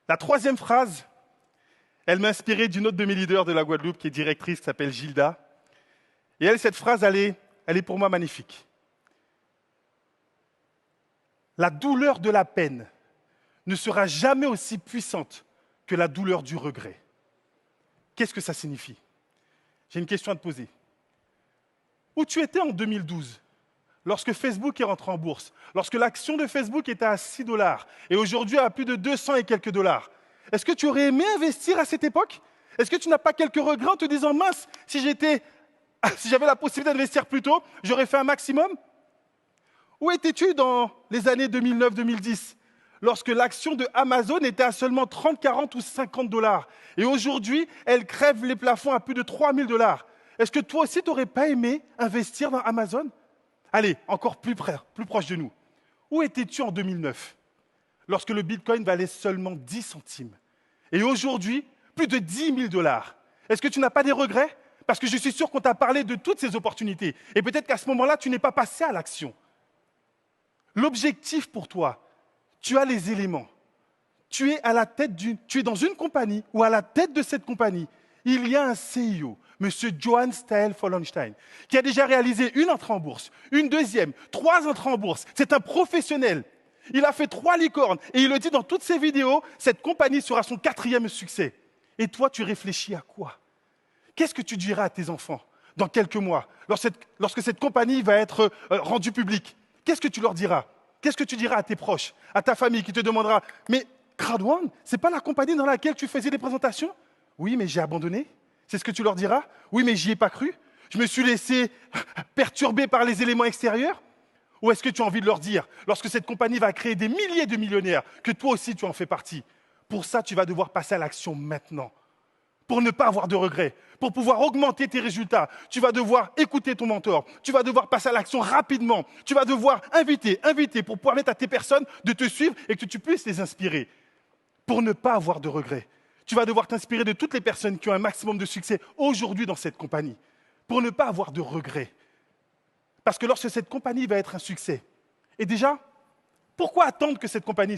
La troisième phrase, elle m'a inspiré d'une autre de mes leaders de la Guadeloupe, qui est directrice, qui s'appelle Gilda. Et elle, cette phrase, elle est pour moi magnifique. La douleur de la peine ne sera jamais aussi puissante que la douleur du regret. Qu'est-ce que ça signifie? J'ai une question à te poser. Où tu étais en 2012, lorsque Facebook est rentré en bourse, lorsque l'action de Facebook était à 6 dollars et aujourd'hui à plus de 200 et quelques dollars? Est-ce que tu aurais aimé investir à cette époque? Est-ce que tu n'as pas quelques regrets en te disant, mince, si j'avais la possibilité d'investir plus tôt, j'aurais fait un maximum? Où étais-tu dans les années 2009-2010, lorsque l'action de Amazon était à seulement 30, 40 ou 50 dollars et aujourd'hui, elle crève les plafonds à plus de 3000 dollars? Est-ce que toi aussi, tu n'aurais pas aimé investir dans Amazon? Allez, encore plus proche de nous. Où étais-tu en 2009, lorsque le Bitcoin valait seulement 10 centimes? Et aujourd'hui, plus de 10 000 dollars. Est-ce que tu n'as pas des regrets? Parce que je suis sûr qu'on t'a parlé de toutes ces opportunités. Et peut-être qu'à ce moment-là, tu n'es pas passé à l'action. L'objectif pour toi, tu as les éléments. Tu es dans une compagnie ou à la tête de cette compagnie, il y a un CEO, M. Johann Stael Follenstein, qui a déjà réalisé une entrée en bourse, une deuxième, 3 entrées en bourse. C'est un professionnel. Il a fait 3 licornes et il le dit dans toutes ses vidéos, cette compagnie sera son 4e succès. Et toi, tu réfléchis à quoi? Qu'est-ce que tu diras à tes enfants dans quelques mois, lorsque cette compagnie va être rendue publique? Qu'est-ce que tu leur diras? Qu'est-ce que tu diras à tes proches, à ta famille qui te demandera, mais Crowd1, ce n'est pas la compagnie dans laquelle tu faisais des présentations? Oui, mais j'ai abandonné. C'est ce que tu leur diras? Oui, mais j'y ai pas cru. Je me suis laissé perturber par les éléments extérieurs? Ou est-ce que tu as envie de leur dire, lorsque cette compagnie va créer des milliers de millionnaires, que toi aussi tu en fais partie? Pour ça, tu vas devoir passer à l'action maintenant. Pour ne pas avoir de regrets, pour pouvoir augmenter tes résultats, tu vas devoir écouter ton mentor, tu vas devoir passer à l'action rapidement, tu vas devoir inviter pour permettre à tes personnes de te suivre et que tu puisses les inspirer. Pour ne pas avoir de regrets, tu vas devoir t'inspirer de toutes les personnes qui ont un maximum de succès aujourd'hui dans cette compagnie, pour ne pas avoir de regrets. Parce que lorsque cette compagnie va être un succès, et déjà, pourquoi attendre que cette compagnie